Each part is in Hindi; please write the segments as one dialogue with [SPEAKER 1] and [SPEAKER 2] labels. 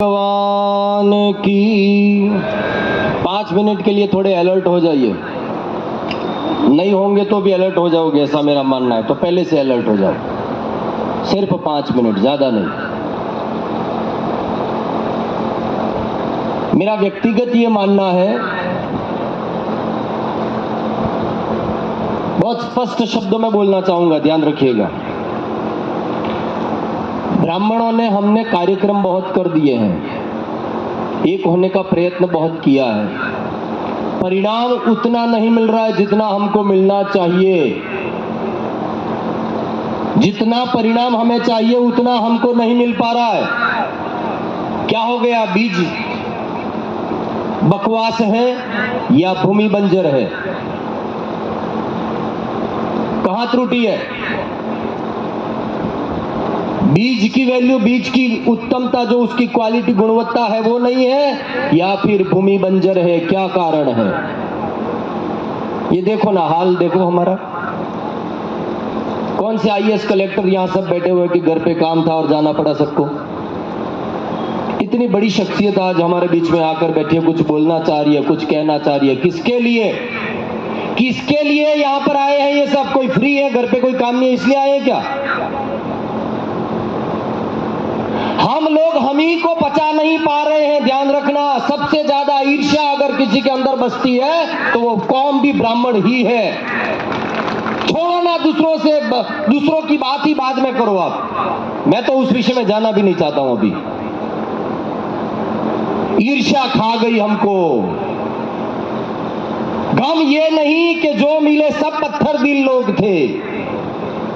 [SPEAKER 1] भगवान की 5 मिनट के लिए थोड़े अलर्ट हो जाइए। नहीं होंगे तो भी अलर्ट हो जाओगे, ऐसा मेरा मानना है। तो पहले से अलर्ट हो जाओ, सिर्फ 5 मिनट, ज्यादा नहीं। मेरा व्यक्तिगत ये मानना है, बहुत स्पष्ट शब्दों में बोलना चाहूंगा, ध्यान रखिएगा। ब्राह्मणों ने हमने कार्यक्रम बहुत कर दिए हैं, एक होने का प्रयत्न बहुत किया है, परिणाम उतना नहीं मिल रहा है जितना हमको मिलना चाहिए। जितना परिणाम हमें चाहिए उतना हमको नहीं मिल पा रहा है। क्या हो गया? बीज बकवास है या भूमि बंजर है? कहां त्रुटि है? बीज की वैल्यू, बीज की उत्तमता, जो उसकी क्वालिटी, गुणवत्ता है, वो नहीं है, या फिर भूमि बंजर है? क्या कारण है? ये देखो ना, हाल देखो हमारा। कौन से आईएएस कलेक्टर यहां सब बैठे हुए कि घर पे काम था और जाना पड़ा सबको। इतनी बड़ी शख्सियत आज हमारे बीच में आकर बैठी है, कुछ बोलना चाह रही है, कुछ कहना चाह रही है। किसके लिए, किसके लिए यहां पर आए हैं ये सब? कोई फ्री है, घर पे कोई काम नहीं है, इसलिए आए हैं क्या? हम लोग हम ही को बचा नहीं पा रहे हैं। ध्यान रखना, सबसे ज्यादा ईर्ष्या अगर किसी के अंदर बसती है तो वो कौम भी ब्राह्मण ही है। छोड़ो ना, दूसरों की बात ही बाद में करो आप। मैं तो उस विषय में जाना भी नहीं चाहता हूं अभी। ईर्ष्या खा गई हमको। गम ये नहीं कि जो मिले सब पत्थर दिल लोग थे।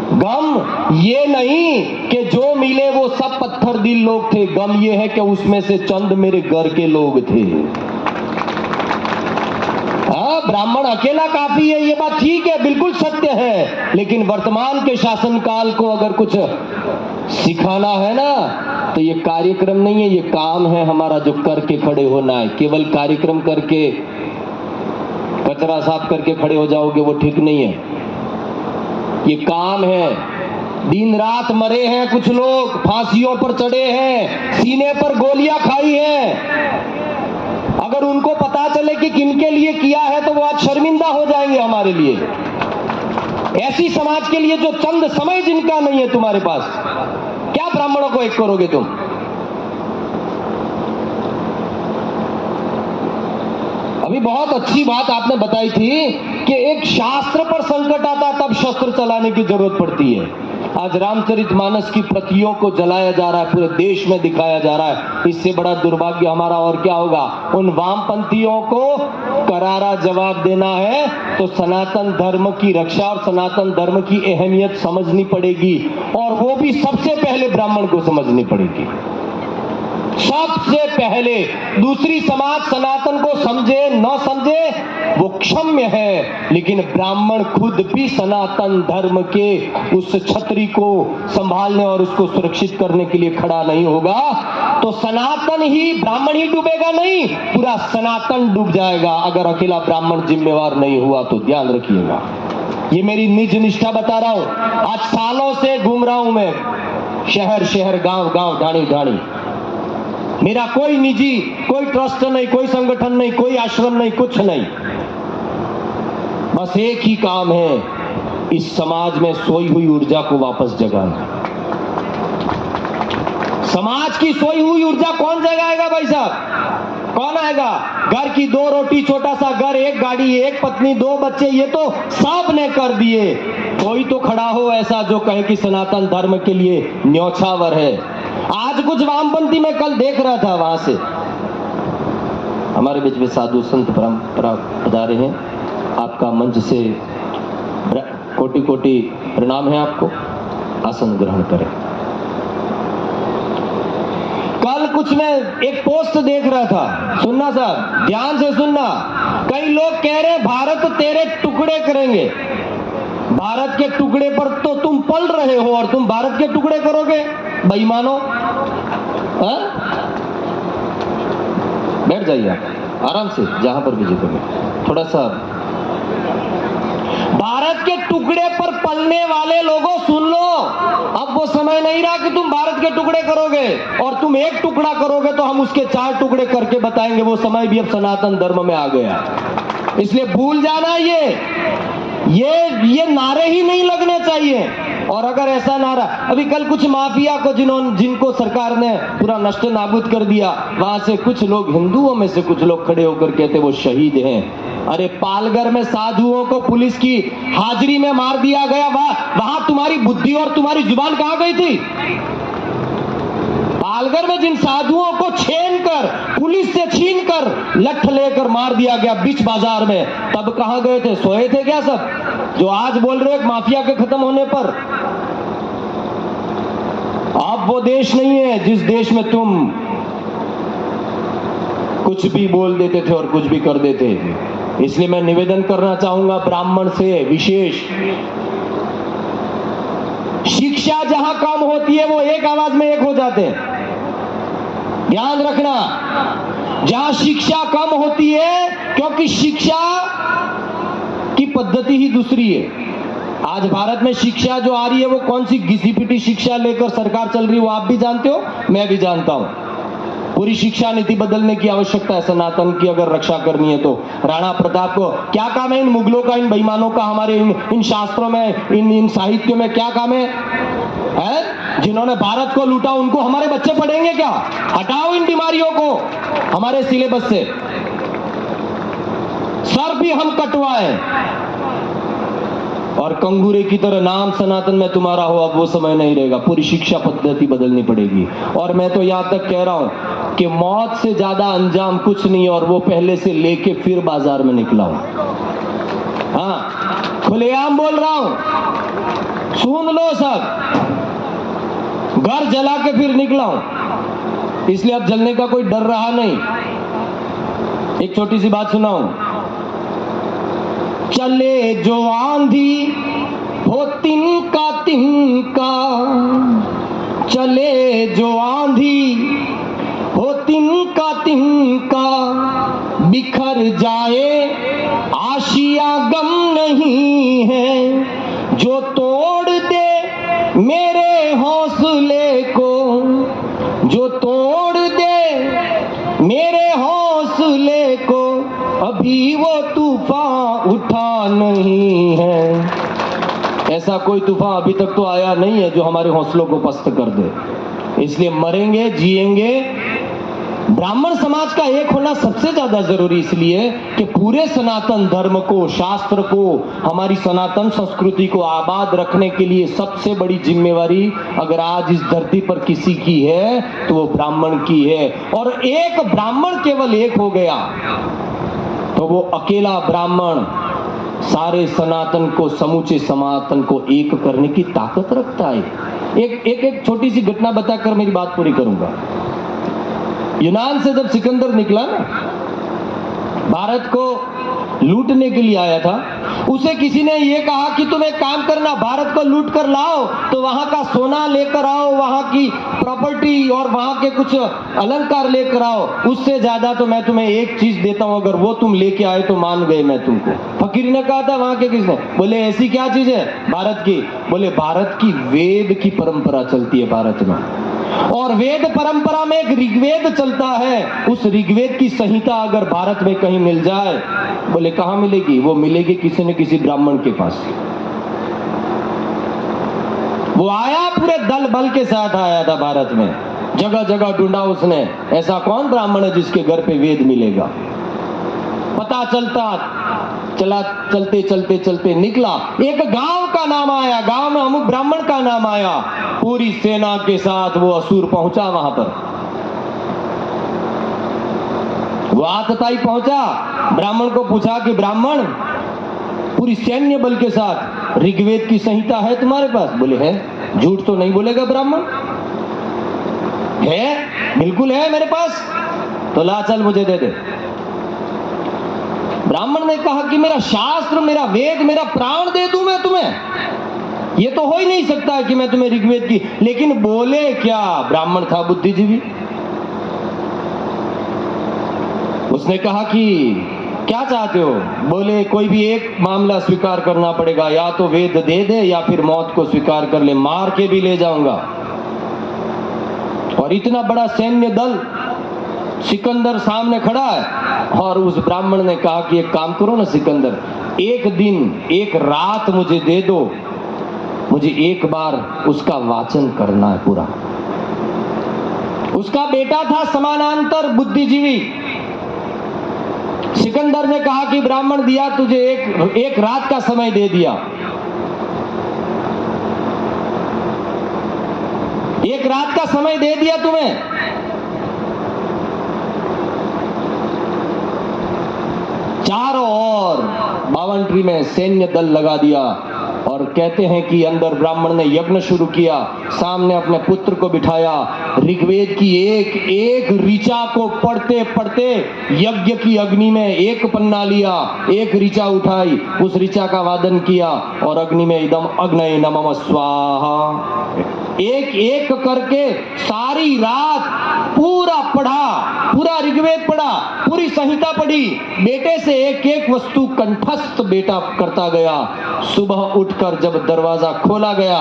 [SPEAKER 1] गम ये नहीं कि जो मिले वो सब पत्थर दिल लोग थे। गम ये है कि उसमें से चंद मेरे घर के लोग थे। हाँ, ब्राह्मण अकेला काफी है, ये बात ठीक है, बिल्कुल सत्य है। लेकिन वर्तमान के शासनकाल को अगर कुछ सिखाना है ना, तो ये कार्यक्रम नहीं है, ये काम है हमारा, जो करके खड़े होना है। केवल कार्यक्रम करके, कचरा साफ करके खड़े हो जाओगे, वो ठीक नहीं है। ये काम है। दिन रात मरे हैं कुछ लोग, फांसियों पर चढ़े हैं, सीने पर गोलियां खाई हैं। अगर उनको पता चले कि किनके लिए किया है तो वो आज शर्मिंदा हो जाएंगे हमारे लिए। ऐसी समाज के लिए जो चंद समय जिनका नहीं है तुम्हारे पास, क्या ब्राह्मणों को एक करोगे तुम? अभी बहुत अच्छी बात आपने बताई थी कि एक शास्त्र पर संकट आता तब शस्त्र चलाने की जरूरत पड़ती है। आज रामचरितमानस की प्रतियों को जलाया जा रहा है, पूरे देश में दिखाया जा रहा है। इससे बड़ा दुर्भाग्य हमारा और क्या होगा? उन वामपंथियों को करारा जवाब देना है तो सनातन धर्म की रक्षा और सनातन धर्म की अहमियत समझनी पड़ेगी, और वो भी सबसे पहले ब्राह्मण को समझनी पड़ेगी। सबसे पहले दूसरी समाज सनातन को समझे न समझे वो क्षम्य है, लेकिन ब्राह्मण खुद भी सनातन धर्म के उस छतरी को संभालने और उसको सुरक्षित करने के लिए खड़ा नहीं होगा तो सनातन ही, ब्राह्मण ही डूबेगा नहीं, पूरा सनातन डूब जाएगा अगर अकेला ब्राह्मण जिम्मेवार नहीं हुआ तो। ध्यान रखिएगा, ये मेरी निज निष्ठा बता रहा हूं। आज सालों से घूम रहा हूं मैं, शहर शहर, गांव गांव, ढाणी ढाणी। मेरा कोई निजी, कोई ट्रस्ट नहीं, कोई संगठन नहीं, कोई आश्रम नहीं, कुछ नहीं। बस एक ही काम है, इस समाज में सोई हुई ऊर्जा को वापस जगाना। समाज की सोई हुई ऊर्जा कौन जगाएगा भाई साहब? कौन आएगा? घर की 2 रोटी, छोटा सा घर, 1 गाड़ी, 1 पत्नी, 2 बच्चे, ये तो सब ने कर दिए। कोई तो खड़ा हो ऐसा जो कहे कि सनातन धर्म के लिए न्योछावर है। आज कुछ वामपंथी में कल देख रहा था, वहां से हमारे बीच में साधु संत परंपरा पधारे हैं। आपका मंच से कोटि कोटि प्रणाम है आपको, आसन ग्रहण करें। कल कुछ मैं एक पोस्ट देख रहा था, सुनना साहब, ध्यान से सुनना। कई लोग कह रहे भारत तेरे टुकड़े करेंगे। भारत के टुकड़े पर तो तुम पल रहे हो और तुम भारत के टुकड़े करोगे? बेईमानो, बैठ जाइए आराम से, जहां पर भी जीतोगे। थोड़ा सा भारत के टुकड़े पर पलने वाले लोगों सुन लो, अब वो समय नहीं रहा कि तुम भारत के टुकड़े करोगे, और तुम एक टुकड़ा करोगे तो हम उसके 4 टुकड़े करके बताएंगे। वो समय भी अब सनातन धर्म में आ गया। इसलिए भूल जाना, ये नारे ही नहीं लगने चाहिए। और अगर ऐसा नारा, अभी कल कुछ माफिया को जिनको सरकार ने पूरा नष्ट नाबूद कर दिया, वहां से कुछ लोग, हिंदुओं में से कुछ लोग खड़े होकर कहते वो शहीद हैं। अरे पालघर में साधुओं को पुलिस की हाजिरी में मार दिया गया, वहां तुम्हारी बुद्धि और तुम्हारी जुबान कहां गई थी? पालघर में जिन साधुओं को छीनकर, पुलिस से छीनकर लठ लेकर मार दिया गया बीच बाजार में, तब कहां गए थे? सोए थे क्या सब? जो आज बोल रहे हो माफिया के खत्म होने पर, अब वो देश नहीं है जिस देश में तुम कुछ भी बोल देते थे और कुछ भी कर देते थे। इसलिए मैं निवेदन करना चाहूंगा ब्राह्मण से विशेष, शिक्षा जहां कम होती है वो एक आवाज में एक हो जाते हैं। ध्यान रखना, जहां शिक्षा कम होती है, क्योंकि शिक्षा की पद्धति ही दूसरी है। आज भारत में शिक्षा जो आ रही है वो कौन सी घिसी पिटी शिक्षा लेकर सरकार चल रही है, वो आप भी जानते हो, मैं भी जानता हूं। पूरी शिक्षा नीति बदलने की आवश्यकता है सनातन की अगर रक्षा करनी है तो। राणा प्रताप को क्या काम है? इन मुगलों का, इन बेईमानों का हमारे इन शास्त्रों में, इन साहित्यों में क्या काम है? जिन्होंने भारत को लूटा उनको हमारे बच्चे पढ़ेंगे क्या? हटाओ इन बीमारियों को हमारे सिलेबस से। सर भी हम कटवाए और कंगूरे की तरह नाम सनातन में तुम्हारा हो, अब वो समय नहीं रहेगा। पूरी शिक्षा पद्धति बदलनी पड़ेगी। और मैं तो यहां तक कह रहा हूं कि मौत से ज्यादा अंजाम कुछ नहीं, और वो पहले से लेके फिर बाजार में निकला हूं। हाँ, खुलेआम बोल रहा हूं, सुन लो सब। घर जला के फिर निकला हूं, इसलिए अब जलने का कोई डर रहा नहीं। एक छोटी सी बात सुनाऊं। चले जो आंधी हो तिनका तिनका, चले जो आंधी हो तिनका तिनका, बिखर जाए आशिया गम नहीं है। जो तोड़ दे मेरे हौसले को, जो तोड़ दे मेरे हौसले को, अभी वो तूफान उठा नहीं है। ऐसा कोई तूफान अभी तक तो आया नहीं है जो हमारे हौसलों को पस्त कर दे। इसलिए मरेंगे जिएंगे। ब्राह्मण समाज का एक होना सबसे ज्यादा जरूरी इसलिए कि पूरे सनातन धर्म को, शास्त्र को, हमारी सनातन संस्कृति को आबाद रखने के लिए सबसे बड़ी जिम्मेवारी अगर आज इस धरती पर किसी की है तो वो ब्राह्मण की है। और एक ब्राह्मण केवल एक हो गया तो वो अकेला ब्राह्मण सारे सनातन को, समूचे सनातन को एक करने की ताकत रखता है। एक छोटी सी घटना बताकर मेरी बात पूरी करूंगा। यूनान से जब सिकंदर निकला ना, भारत को लूटने के लिए आया था, उसे किसी ने ये कहा कि तुम एक काम करना, भारत को लूट कर लाओ तो वहां का सोना लेकर आओ, वहां की प्रॉपर्टी और वहां के कुछ अलंकार लेकर आओ, उससे ज्यादा तो मैं तुम्हें एक चीज देता हूं, अगर वो तुम लेके आए तो मान गए मैं तुमको। फकीर ने कहा था वहां के किसने? बोले ऐसी क्या चीज है भारत की? बोले भारत की वेद की परंपरा चलती है भारत में, और वेद परंपरा में एक ऋग्वेद चलता है। उस ऋग्वेद की संहिता अगर भारत में कहीं मिल जाए, बोले कहां मिलेगी? वो मिलेगी किसी न किसी ब्राह्मण के पास। वो आया, पूरे दल बल के साथ आया था भारत में, जगह जगह ढूंढा उसने, ऐसा कौन ब्राह्मण है जिसके घर पे वेद मिलेगा। पता चला, चलते चलते चलते निकला, एक गांव का नाम आया, गांव में अमुक ब्राह्मण का नाम आया। पूरी सेना के साथ वो असुर पहुंचा वहां पर, वो आतताई पहुंचा, ब्राह्मण को पूछा कि ब्राह्मण, पूरी सैन्य बल के साथ ऋग्वेद की संहिता है तुम्हारे पास? बोले है। झूठ तो नहीं बोलेगा ब्राह्मण? है, बिल्कुल है मेरे पास। तो ला चल मुझे दे दे। ब्राह्मण ने कहा कि मेरा शास्त्र, मेरा वेद, मेरा प्राण दे दूं मैं तुम्हें? ये तो हो ही नहीं सकता कि मैं तुम्हें ऋग्वेद की। लेकिन बोले क्या? ब्राह्मण था बुद्धिजीवी। उसने कहा कि क्या चाहते हो? बोले कोई भी एक मामला स्वीकार करना पड़ेगा, या तो वेद दे दे या फिर मौत को स्वीकार कर ले, मार के भी ले जाऊंगा। और इतना बड़ा सैन्य दल सिकंदर सामने खड़ा है, और उस ब्राह्मण ने कहा कि एक काम करो ना सिकंदर, एक दिन एक रात मुझे दे दो, मुझे एक बार उसका वाचन करना है पूरा। उसका बेटा था समानांतर बुद्धिजीवी। सिकंदर ने कहा कि ब्राह्मण दिया तुझे एक रात का समय दे दिया, एक रात का समय दे दिया तुम्हें। चारों ओर बावंट्री में सैन्य दल लगा दिया, और कहते हैं कि अंदर ब्राह्मण ने यज्ञ शुरू किया, सामने अपने पुत्र को बिठाया, ऋग्वेद की एक एक ऋचा को पढ़ते पढ़ते यज्ञ की अग्नि में एक पन्ना लिया, एक ऋचा उठाई, उस ऋचा का वादन किया और अग्नि में इदम अग्नये नमः स्वाहा एक एक करके सारी रात पूरा पढ़ा, पूरा ऋग्वेद पढ़ा, पूरी संहिता पढ़ी। बेटे से एक एक वस्तु कंठस्थ बेटा करता गया। सुबह उठकर जब दरवाजा खोला गया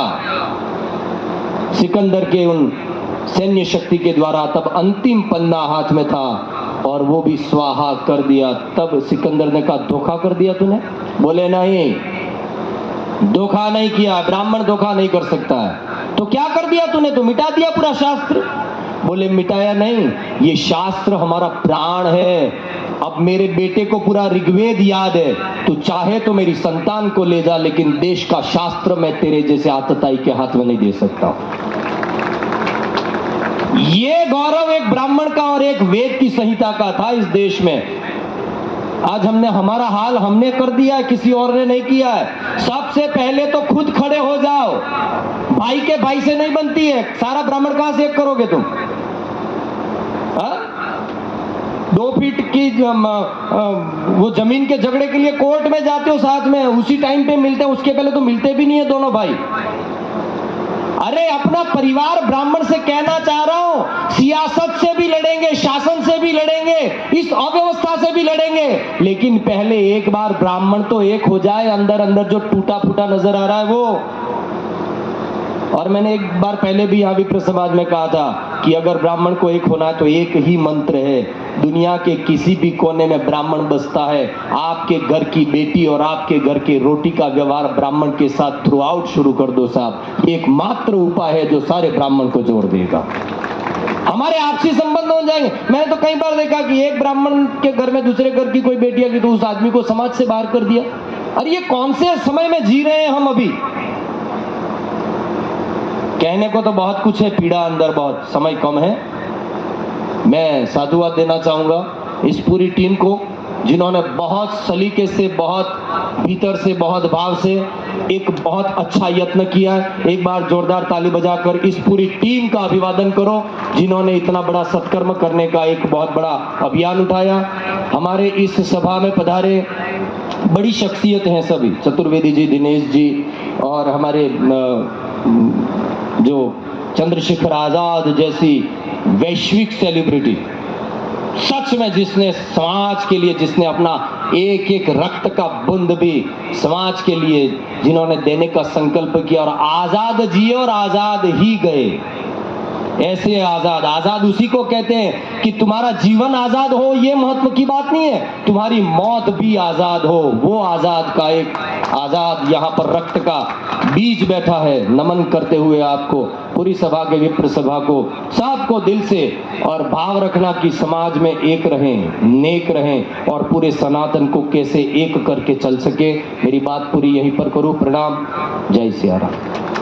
[SPEAKER 1] सिकंदर के उन सैन्य शक्ति के द्वारा, तब अंतिम पन्ना हाथ में था और वो भी स्वाहा कर दिया। तब सिकंदर ने कहा धोखा कर दिया तूने? बोले नहीं, धोखा नहीं किया, ब्राह्मण धोखा नहीं कर सकता है। तो क्या कर दिया तूने? तो मिटा दिया पूरा शास्त्र। बोले मिटाया नहीं, ये शास्त्र हमारा प्राण है। अब मेरे बेटे को पूरा ऋग्वेद याद है, तू चाहे तो मेरी संतान को ले जा, लेकिन देश का शास्त्र मैं तेरे जैसे आतताई के हाथ में नहीं दे सकता। ये गौरव एक ब्राह्मण का और एक वेद की संहिता का था इस देश में। आज हमारा हाल हमने कर दिया है, किसी और ने नहीं किया है। सबसे पहले तो खुद खड़े हो जाओ। भाई के भाई से नहीं बनती है, सारा ब्राह्मण कहां से एक करोगे तुम? 2 फीट की वो जमीन के झगड़े के लिए कोर्ट में जाते हो साथ में, उसी टाइम पे मिलते हैं, उसके पहले तो मिलते भी नहीं है दोनों भाई। अरे अपना परिवार ब्राह्मण से कहना चाह रहा हूं, सियासत से भी लड़ेंगे, शासन से भी लड़ेंगे, इस अव्यवस्था से भी लड़ेंगे, लेकिन पहले एक बार ब्राह्मण तो एक हो जाए। अंदर अंदर जो टूटा फूटा नजर आ रहा है वो। और मैंने एक बार पहले भी यहाँ विप्र समाज में कहा था कि अगर ब्राह्मण को एक होना है तो एक ही मंत्र है, दुनिया के किसी भी कोने में ब्राह्मण बसता है, आपके घर की बेटी और आपके घर के रोटी का व्यवहार ब्राह्मण के साथ थ्रू आउट शुरू कर दो साहब। एकमात्र उपाय है जो सारे ब्राह्मण को जोड़ देगा, हमारे आपसी संबंध हो जाएंगे। मैंने तो कई बार देखा कि एक ब्राह्मण के घर में दूसरे घर की कोई बेटी आ गई तो उस आदमी को समाज से बाहर कर दिया। अरे ये कौन से समय में जी रहे हैं हम अभी? कहने को तो बहुत कुछ है, पीड़ा अंदर बहुत, समय कम है। मैं साधुवाद देना चाहूंगा इस पूरी टीम को, जिन्होंने बहुत सलीके से, बहुत भीतर से, बहुत भाव से एक बहुत अच्छा यत्न किया है। एक बार जोरदार ताली बजाकर इस पूरी टीम का अभिवादन करो, जिन्होंने इतना बड़ा सत्कर्म करने का एक बहुत बड़ा अभियान उठाया। हमारे इस सभा में पधारे बड़ी शख्सियत हैं सभी, चतुर्वेदी जी, दिनेश जी, और हमारे जो चंद्रशेखर आजाद जैसी वैश्विक सेलिब्रिटी, सच में जिसने समाज के लिए, जिसने अपना एक एक रक्त का बूंद भी समाज के लिए जिन्होंने देने का संकल्प किया, और आजाद जिए और आजाद ही गए। ऐसे आजाद, आजाद उसी को कहते हैं कि तुम्हारा जीवन आजाद हो, ये महत्व की बात नहीं है, तुम्हारी मौत भी आजाद हो, वो आजाद का एक आजाद यहाँ पर रक्त का बीज बैठा है। नमन करते हुए आपको, पूरी सभा के, विप्र सभा को, सबको दिल से, और भाव रखना कि समाज में एक रहें, नेक रहें, और पूरे सनातन को कैसे एक करके चल सके। मेरी बात पूरी यहीं पर करूं। प्रणाम, जय सिया राम।